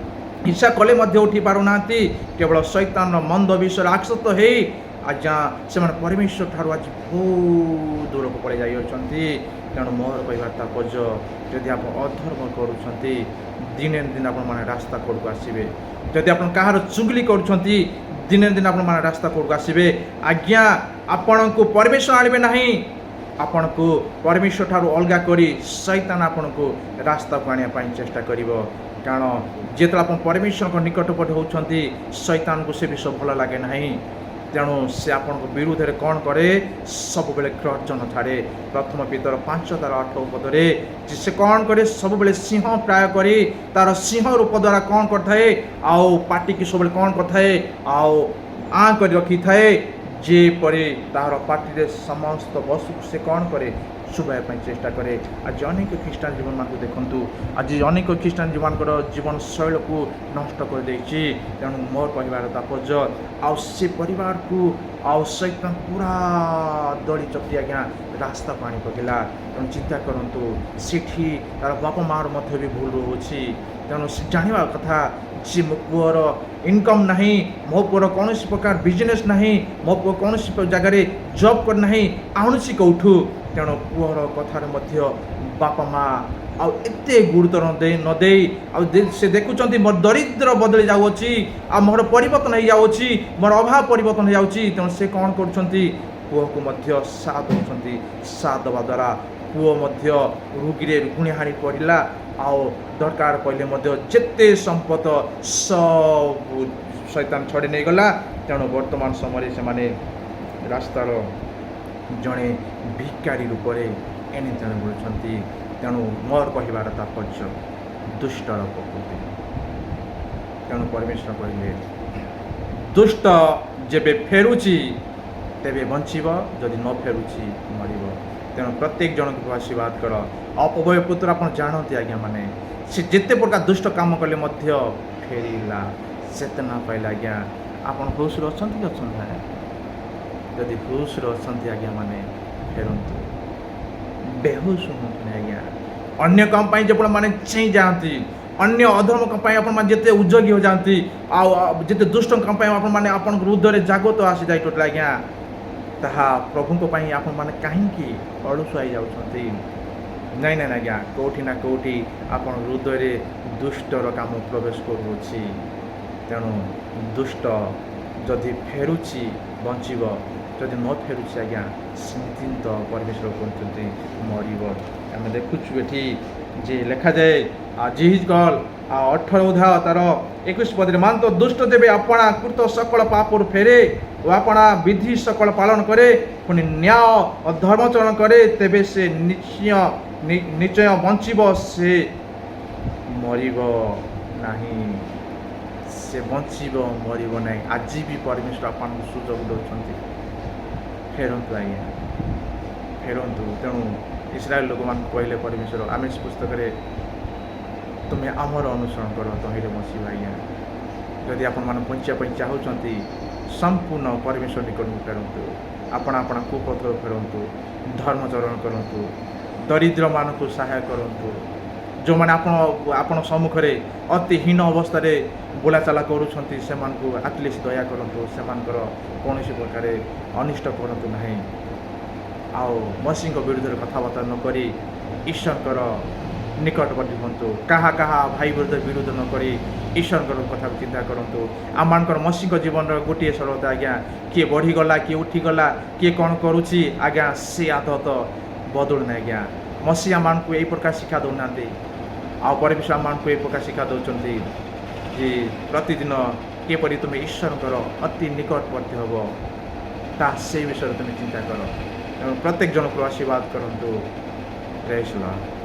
ଇଚ୍ଛା କଲେ ମଧ୍ୟ ଉଠି ପାରୁନାହାନ୍ତି। କେବଳ ଶୈତାନର ମନ୍ଦ ବିଷୟରେ ଆସକ୍ତ ହେଇ ଆଜ୍ଞା ସେମାନେ ପରମେଶ୍ୱର ଠାରୁ ଆଜି ବହୁତ ଦୂରକୁ ପଳାଇ ଯାଇଅଛନ୍ତି। ତେଣୁ ମୋର କହିବାର ତାତ୍ପର୍ଯ୍ୟ, ଯଦି ଆପଣ ଅଧର୍ମ କରୁଛନ୍ତି ଦିନେ ଦିନ ଆପଣମାନେ ରାସ୍ତା କୋଡ଼କୁ ଆସିବେ। ଯଦି ଆପଣ କାହାର ଚୁଗଲି କରୁଛନ୍ତି ଦିନେ ଦିନ ଆପଣମାନେ ରାସ୍ତା କୋଡ଼କୁ ଆସିବେ ଆଜ୍ଞା। ଆପଣଙ୍କୁ ପରମେଶ୍ୱର ଆଣିବେ ନାହିଁ, ଆପଣଙ୍କୁ ପରମେଶ୍ୱର ଠାରୁ ଅଲଗା କରି ଶୈତାନ ଆପଣଙ୍କୁ ରାସ୍ତାକୁ ଆଣିବା ପାଇଁ ଚେଷ୍ଟା କରିବ। କାରଣ ଯେତେବେଳେ ଆପଣ ପରମେଶ୍ୱରଙ୍କ ନିକଟବର୍ତ୍ତୀ ହେଉଛନ୍ତି ଶୈତାନକୁ ସେ ବିଷୟ ଭଲ ଲାଗେ ନାହିଁ। ତେଣୁ ସେ ଆପଣଙ୍କ ବିରୁଦ୍ଧରେ କ'ଣ କରେ, ସବୁବେଳେ ଗର୍ଜନ ଛାଡ଼େ। ପ୍ରଥମ ପିତର 5:8 ସେ କ'ଣ କରେ, ସବୁବେଳେ ସିଂହ ପ୍ରାୟ କରି ତାର ସିଂହ ରୂପ ଦ୍ୱାରା କ'ଣ କରିଥାଏ, ଆଉ ପାଟିକି ସବୁବେଳେ କ'ଣ କରିଥାଏ, ଆଉ ଆଁ କରି ରଖିଥାଏ, ଯେପରି ତାହାର ପାଟିରେ ସମସ୍ତ ବସୁକୁ ସେ କ'ଣ କରେ, ଶୁଭାଇବା ପାଇଁ ଚେଷ୍ଟା କରେ। ଆଜି ଅନେକ ଖ୍ରୀଷ୍ଟିଆନ ଜୀବନମାନଙ୍କୁ ଦେଖନ୍ତୁ, ଆଜି ଅନେକ ଖ୍ରୀଷ୍ଟିଆନ ଜୀବନଙ୍କର ଜୀବନ ଶୈଳୀକୁ ନଷ୍ଟ କରିଦେଇଛି। ତେଣୁ ମୋର କହିବାର ତାତ୍ପର୍ଯ୍ୟ, ଆଉ ସେ ପରିବାରକୁ ଆଉ ଶୈତାନ ପୁରା ଦଳି ଚକଟି ଆଜ୍ଞା ରାସ୍ତାକୁ ଆଣି ପକେଇଲା। ତେଣୁ ଚିନ୍ତା କରନ୍ତୁ, ସେଠି ତାର ବାପା ମାଆର ମଧ୍ୟ ବି ଭୁଲ ରହୁଛି। ତେଣୁ ସେ ଜାଣିବା କଥା ଯେ ମୋ ପୁଅର ଇନକମ୍ ନାହିଁ, ମୋ ପୁଅର କୌଣସି ପ୍ରକାର ବିଜନେସ୍ ନାହିଁ, ମୋ ପୁଅ କୌଣସି ଜାଗାରେ ଜବ୍ କରିନାହିଁ, ଆଣୁଛି କେଉଁଠୁ। ତେଣୁ ପୁଅର କଥାରେ ମଧ୍ୟ ବାପା ମା ଆଉ ଏତେ ଗୁରୁତ୍ୱ ନ ଦେଇ ଆଉ ସେ ଦେଖୁଛନ୍ତି ମୋର ଦରିଦ୍ର ବଦଳି ଯାଉଅଛି, ଆଉ ମୋର ପରିବର୍ତ୍ତନ ହେଇଯାଉଛି, ମୋର ଅଭାବ ପରିବର୍ତ୍ତନ ହେଇଯାଉଛି। ତେଣୁ ସେ କ'ଣ କରୁଛନ୍ତି, ପୁଅକୁ ମଧ୍ୟ ସାଥ ଦେଉଛନ୍ତି। ସାଥ ଦେବା ଦ୍ୱାରା ପୁଅ ମଧ୍ୟ ରୋଗୀରେ ରୁଗୁଣି ହାଣି ପଡ଼ିଲା, ଆଉ ଦରକାର ପଡ଼ିଲେ ମଧ୍ୟ ଯେତେ ସମ୍ପଦ ସବୁ ଶୈତାନ ଛଡ଼େଇ ନେଇଗଲା। ତେଣୁ ବର୍ତ୍ତମାନ ସମୟରେ ସେମାନେ ରାସ୍ତାର ଜଣେ ଭିକାରୀ ରୂପରେ ଏଣେ ତେଣେ ବୁଲୁଛନ୍ତି। ତେଣୁ ମୋର କହିବାର ତାତ୍ପର୍ଯ୍ୟ ଦୁଷ୍ଟର ପ୍ରକୃତି। ତେଣୁ ପରମେଶ୍ୱର କହିଲେ ଦୁଷ୍ଟ ଯେବେ ଫେରୁଛି ତେବେ ବଞ୍ଚିବ, ଯଦି ନ ଫେରୁଛି ମରିବ। ତେଣୁ ପ୍ରତ୍ୟେକ ଜଣଙ୍କୁ ଆଶୀର୍ବାଦ କର। ଅପବୟ ପୁତ୍ର ଆପଣ ଜାଣନ୍ତି ଆଜ୍ଞା, ମାନେ ସେ ଯେତେ ପ୍ରକାର ଦୁଷ୍ଟ କାମ କଲେ ମଧ୍ୟ ଫେରିଲା, ସେତେ ନ ପାଇଲେ ଆଜ୍ଞା। ଆପଣ ହୁସ୍ରେ ଅଛନ୍ତି କି ଅଛନ୍ତି ନା? ଯଦି ହୁସ୍ରେ ଅଛନ୍ତି ଆଜ୍ଞା ମାନେ ଫେରନ୍ତୁ, ବେହୁସ୍ ହୁଅନ୍ତୁନି ଆଜ୍ଞା। ଅନ୍ୟ କାମ ପାଇଁ ଯେପରି ମାନେ ଚେଇଁ ଯାଆନ୍ତି, ଅନ୍ୟ ଅଧର୍ମ କାମ ପାଇଁ ଆପଣମାନେ ଯେତେ ଉଦ୍ଯୋଗୀ ହୋଇଯାଆନ୍ତି, ଆଉ ଯେତେ ଦୁଷ୍ଟ କାମ ପାଇଁ ଆପଣମାନେ ଆପଣଙ୍କ ହୃଦୟରେ ଜାଗତ ଆସିଯାଇ ଟୋଟାଲ ଆଜ୍ଞା, ତାହା ପ୍ରଭୁଙ୍କ ପାଇଁ ଆପଣମାନେ କାହିଁକି ଅଳସୁଆ ହେଇଯାଉଛନ୍ତି? ନାଇଁ ନାଇଁ ଆଜ୍ଞା, କେଉଁଠି ନା କେଉଁଠି ଆପଣ ହୃଦୟରେ ଦୁଷ୍ଟର କାମ ପ୍ରବେଶ କରୁଅଛି। ତେଣୁ ଦୁଷ୍ଟ ଯଦି ଫେରୁଛି ବଞ୍ଚିବ, ଯଦି ନ ଫେରୁଛି ଆଜ୍ଞା ନିଶ୍ଚିନ୍ତ ପରମେଶ୍ୱର କରୁଛନ୍ତି ମରିବ। ଆମେ ଦେଖୁଛୁ ଏଠି ଯେ ଲେଖାଯାଏ ଜିହିଜକଲ 18 ତାର 21 ପଦରେ, ମାନ ତ ଦୁଷ୍ଟ ଯେବେ ଆପଣା କୃତ ସକଳ ପାପରୁ ଫେରେ ଓ ଆପଣା ବିଧି ସକଳ ପାଳନ କରେ, ପୁଣି ନ୍ୟାୟ ଓ ଧର୍ମଚରଣ କରେ, ତେବେ ସେ ନିଶ୍ଚୟ ବଞ୍ଚିବ, ସେ ମରିବ ନାହିଁ। ସେ ବଞ୍ଚିବ, ମରିବ ନାହିଁ। ଆଜି ବି ପରମେଶ୍ୱର ଆପଣଙ୍କୁ ସୁଯୋଗ ଦେଉଛନ୍ତି, ଫେରନ୍ତୁ ଆଜ୍ଞା, ଫେରନ୍ତୁ। ତେଣୁ ଇସ୍ରାଏଲ ଲୋକମାନଙ୍କୁ କହିଲେ ପରମେଶ୍ୱର, ଆମିଷ ପୁସ୍ତକରେ ତୁମେ ଆମର ଅନୁସରଣ କର, ତହିଁରେ ବଞ୍ଚିବ ଆଜ୍ଞା। ଯଦି ଆପଣମାନେ ବଞ୍ଚିବା ପାଇଁ ଚାହୁଁଛନ୍ତି, ସମ୍ପୂର୍ଣ୍ଣ ପରମେଶ୍ୱର ନିକଟକୁ ଫେରନ୍ତୁ। ଆପଣ ଆପଣ କୁପଥରୁ ଫେରନ୍ତୁ, ଧର୍ମଚରଣ କରନ୍ତୁ, ଦରିଦ୍ରମାନଙ୍କୁ ସହାୟ କରନ୍ତୁ। ଯେଉଁମାନେ ଆପଣ ସମ୍ମୁଖରେ ଅତି ହୀନ ଅବସ୍ଥାରେ ବୋଲାଚାଲା କରୁଛନ୍ତି, ସେମାନଙ୍କୁ ଆଟଲିଷ୍ଟ ଦୟା କରନ୍ତୁ, ସେମାନଙ୍କର କୌଣସି ପ୍ରକାର ଅନିଷ୍ଟ କରନ୍ତୁ ନାହିଁ। ଆଉ ମସିଙ୍କ ବିରୁଦ୍ଧରେ କଥାବାର୍ତ୍ତା ନକରି ଈଶ୍ୱରଙ୍କର ନିକଟବର୍ତ୍ତୀ ହୁଅନ୍ତୁ। କାହା ଭାଇ ବିରୋଧ ନକରି ଈଶ୍ୱରଙ୍କର କଥାକୁ ଚିନ୍ତା କରନ୍ତୁ। ଆମମାନଙ୍କର ମସିଙ୍କ ଜୀବନର ଗୋଟିଏ ସରଳତା ଆଜ୍ଞା, କିଏ ବଢ଼ିଗଲା, କିଏ ଉଠିଗଲା, କିଏ କ'ଣ କରୁଛି ଆଜ୍ଞା, ସେ ଆଦତ ବଦଳୁନି ଆଜ୍ଞା। ମସି ଆମମାନଙ୍କୁ ଏଇ ପ୍ରକାର ଶିକ୍ଷା ଦେଉନାହାନ୍ତି, ଆଉ ପରମେଶ୍ୱର ଆମମାନଙ୍କୁ ଏଇ ପ୍ରକାର ଶିକ୍ଷା ଦେଉଛନ୍ତି ଯେ ପ୍ରତିଦିନ କିପରି ତୁମେ ଈଶ୍ୱରଙ୍କର ଅତି ନିକଟବର୍ତ୍ତୀ ହେବ, ତାହା ସେଇ ବିଷୟରେ ତୁମେ ଚିନ୍ତା କର। ତେଣୁ ପ୍ରତ୍ୟେକ ଜଣକୁ ଆଶୀର୍ବାଦ କରନ୍ତୁ। ପ୍ରେଜ୍ ଦି ଲର୍ଡ।